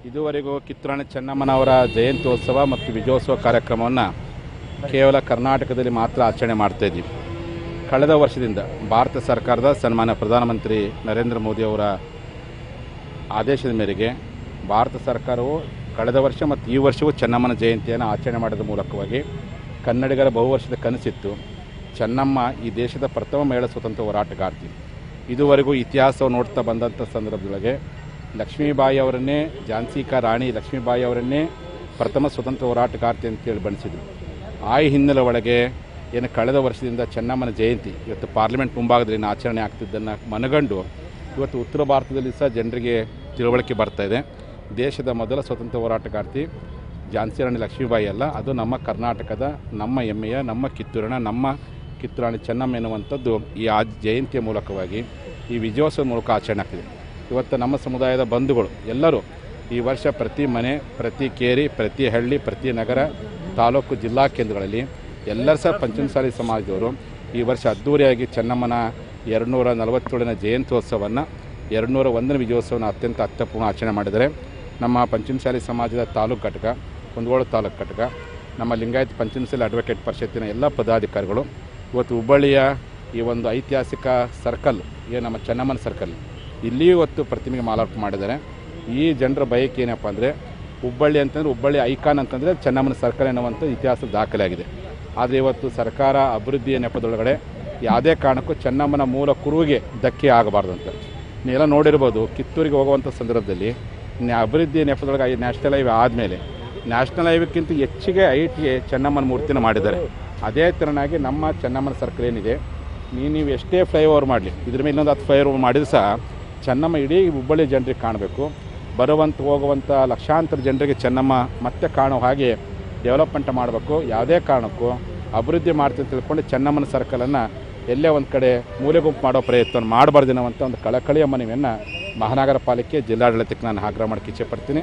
ಇದುವರೆಗೂ ಕಿತ್ತೂರಾಣಿ ಚೆನ್ನಮ್ಮನವರ ಜಯಂತ್ಯೋತ್ಸವ ಮತ್ತು ವಿಜಯೋತ್ಸವ ಕಾರ್ಯಕ್ರಮವನ್ನು ಕೇವಲ ಕರ್ನಾಟಕದಲ್ಲಿ ಮಾತ್ರ ಆಚರಣೆ ಮಾಡ್ತಾಯಿದ್ದೀವಿ. ಕಳೆದ ವರ್ಷದಿಂದ ಭಾರತ ಸರ್ಕಾರದ ಸನ್ಮಾನ್ಯ ಪ್ರಧಾನಮಂತ್ರಿ ನರೇಂದ್ರ ಮೋದಿಯವರ ಆದೇಶದ ಮೇರೆಗೆ ಭಾರತ ಸರ್ಕಾರವು ಕಳೆದ ವರ್ಷ ಮತ್ತು ಈ ವರ್ಷವೂ ಚೆನ್ನಮ್ಮನ ಜಯಂತಿಯನ್ನು ಆಚರಣೆ ಮಾಡೋದ್ರ ಮೂಲಕವಾಗಿ ಕನ್ನಡಿಗರ ಬಹುವರ್ಷದ ಕನಸಿತ್ತು. ಚೆನ್ನಮ್ಮ ಈ ದೇಶದ ಪ್ರಥಮ ಮಹಿಳಾ ಸ್ವತಂತ್ರ ಹೋರಾಟಗಾರ್ತಿ. ಇದುವರೆಗೂ ಇತಿಹಾಸವನ್ನು ನೋಡ್ತಾ ಬಂದಂಥ ಸಂದರ್ಭದೊಳಗೆ ಲಕ್ಷ್ಮೀಬಾಯಿ ಅವರನ್ನೇ ಝಾನ್ಸಿ ಕಾ ರಾಣಿ ಲಕ್ಷ್ಮೀಬಾಯಿ ಅವರನ್ನೇ ಪ್ರಥಮ ಸ್ವತಂತ್ರ ಹೋರಾಟಗಾರ್ತಿ ಅಂತೇಳಿ ಬಣಿಸಿದರು. ಆ ಹಿನ್ನೆಲೆ ಒಳಗೆ ಏನು ಕಳೆದ ವರ್ಷದಿಂದ ಚೆನ್ನಮ್ಮನ ಜಯಂತಿ ಇವತ್ತು ಪಾರ್ಲಿಮೆಂಟ್ ಮುಂಭಾಗದಲ್ಲಿ ಆಚರಣೆ ಆಗ್ತಿದ್ದನ್ನು ಮನಗಂಡು ಇವತ್ತು ಉತ್ತರ ಭಾರತದಲ್ಲಿ ಸಹ ಜನರಿಗೆ ತಿಳುವಳಿಕೆ ಬರ್ತಾಯಿದೆ. ದೇಶದ ಮೊದಲ ಸ್ವತಂತ್ರ ಹೋರಾಟಗಾರ್ತಿ ಝಾನ್ಸಿ ರಾಣಿ ಲಕ್ಷ್ಮೀಬಾಯಿ ಅಲ್ಲ, ಅದು ನಮ್ಮ ಕರ್ನಾಟಕದ ನಮ್ಮ ಹೆಮ್ಮೆಯ ನಮ್ಮ ಕಿತ್ತೂರಾಣಿ ಚೆನ್ನಮ್ಮ ಎನ್ನುವಂಥದ್ದು ಈ ಜಯಂತಿಯ ಮೂಲಕವಾಗಿ ಈ ವಿಜಯೋತ್ಸವದ ಮೂಲಕ ಆಚರಣೆ ಆಗ್ತಿದೆ. ಇವತ್ತು ನಮ್ಮ ಸಮುದಾಯದ ಬಂಧುಗಳು ಎಲ್ಲರೂ ಈ ವರ್ಷ ಪ್ರತಿ ಮನೆ, ಪ್ರತಿ ಕೇರಿ, ಪ್ರತಿ ಹಳ್ಳಿ, ಪ್ರತಿ ನಗರ, ತಾಲೂಕು, ಜಿಲ್ಲಾ ಕೇಂದ್ರಗಳಲ್ಲಿ ಎಲ್ಲರೂ ಸಹ ಪಂಚಮಸಾಲಿ ಸಮಾಜದವರು ಈ ವರ್ಷ ಅದ್ದೂರಿಯಾಗಿ ಚೆನ್ನಮ್ಮನ 247ನೇ ಜಯಂತ್ಯೋತ್ಸವವನ್ನು 201ನೇ ವಿಜಯೋತ್ಸವವನ್ನು ಅತ್ಯಂತ ಅರ್ಥಪೂರ್ಣ ಆಚರಣೆ ಮಾಡಿದ್ದಾರೆ. ನಮ್ಮ ಪಂಚಮಸಾಲಿ ಸಮಾಜದ ತಾಲೂಕು ಘಟಕ, ಕುಂದಗೋಳ ತಾಲೂಕು ಘಟಕ, ನಮ್ಮ ಲಿಂಗಾಯತ್ ಪಂಚಮಸಾಲಿ ಅಡ್ವೊಕೇಟ್ ಪರಿಷತ್ತಿನ ಎಲ್ಲ ಪದಾಧಿಕಾರಿಗಳು ಇವತ್ತು ಹುಬ್ಬಳ್ಳಿಯ ಈ ಒಂದು ಐತಿಹಾಸಿಕ ಸರ್ಕಲ್ ಏನು ನಮ್ಮ ಚೆನ್ನಮ್ಮನ ಸರ್ಕಲ್ ಇಲ್ಲಿ ಇವತ್ತು ಪ್ರತಿಮೆಗೆ ಮಾಲಾರ್ಪಣೆ ಮಾಡಿದ್ದಾರೆ. ಈ ಜನರ ಬಯಕೆ ಏನಪ್ಪ ಅಂದರೆ ಹುಬ್ಬಳ್ಳಿ ಅಂತಂದರೆ ಹುಬ್ಬಳ್ಳಿ ಐಕಾನ್ ಅಂತಂದರೆ ಚೆನ್ನಮ್ಮನ ಸರ್ಕಲ್ ಎನ್ನುವಂಥ ಇತಿಹಾಸ ದಾಖಲೆ ಆಗಿದೆ. ಆದರೆ ಇವತ್ತು ಸರ್ಕಾರ ಅಭಿವೃದ್ಧಿಯ ನೆಪದೊಳಗಡೆ ಯಾವುದೇ ಕಾರಣಕ್ಕೂ ಚೆನ್ನಮ್ಮನ ಮೂಲ ಕುರುವಿಗೆ ಧಕ್ಕೆ ಆಗಬಾರ್ದು ಅಂತ ನೀವೆಲ್ಲ ನೋಡಿರ್ಬೋದು. ಕಿತ್ತೂರಿಗೆ ಹೋಗುವಂಥ ಸಂದರ್ಭದಲ್ಲಿ ಅಭಿವೃದ್ಧಿಯ ನೆಪದೊಳಗೆ ನ್ಯಾಷನಲ್ ಹೈವೇ ಆದಮೇಲೆ ನ್ಯಾಷನಲ್ ಹೈವೇಕ್ಕಿಂತ ಹೆಚ್ಚಿಗೆ ಹೈಟ್ಗೆ ಚೆನ್ನಮ್ಮನ ಮೂರ್ತಿನ ಮಾಡಿದ್ದಾರೆ. ಅದೇ ಥರನಾಗಿ ನಮ್ಮ ಚೆನ್ನಮ್ಮನ ಸರ್ಕಲ್ ಏನಿದೆ, ನೀವು ಎಷ್ಟೇ ಫ್ಲೈಓವರ್ ಮಾಡಲಿ, ಇದ್ರ ಮೇಲೆ ಇನ್ನೊಂದು 10 ಫ್ಲೈಓವರ್ ಮಾಡಿದ್ರು ಸಹ ಚೆನ್ನಮ್ಮ ಇಡೀ ಹುಬ್ಬಳ್ಳಿ ಜನರಿಗೆ ಕಾಣಬೇಕು. ಹೋಗುವಂಥ ಲಕ್ಷಾಂತರ ಜನರಿಗೆ ಚೆನ್ನಮ್ಮ ಮತ್ತೆ ಕಾಣೋ ಹಾಗೆ ಡೆವಲಪ್ಮೆಂಟ್ ಮಾಡಬೇಕು. ಯಾವುದೇ ಕಾರಣಕ್ಕೂ ಅಭಿವೃದ್ಧಿ ಮಾಡ್ತೀನಿ ತಿಳ್ಕೊಂಡು ಚೆನ್ನಮ್ಮನ ಸರ್ಕಲನ್ನು ಎಲ್ಲೇ ಒಂದು ಕಡೆ ಮೂಲೆ ಗುಂಪು ಮಾಡೋ ಪ್ರಯತ್ನ ಮಾಡಬಾರ್ದು ಅನ್ನುವಂಥ ಒಂದು ಕಳಕಳಿಯ ಮನವಿಯನ್ನು ಮಹಾನಗರ ಪಾಲಿಕೆ ಜಿಲ್ಲಾಡಳಿತಕ್ಕೆ ನಾನು ಆಗ್ರಹ ಮಾಡೋಕ್ಕೆ ಇಚ್ಛೆಪಡ್ತೀನಿ.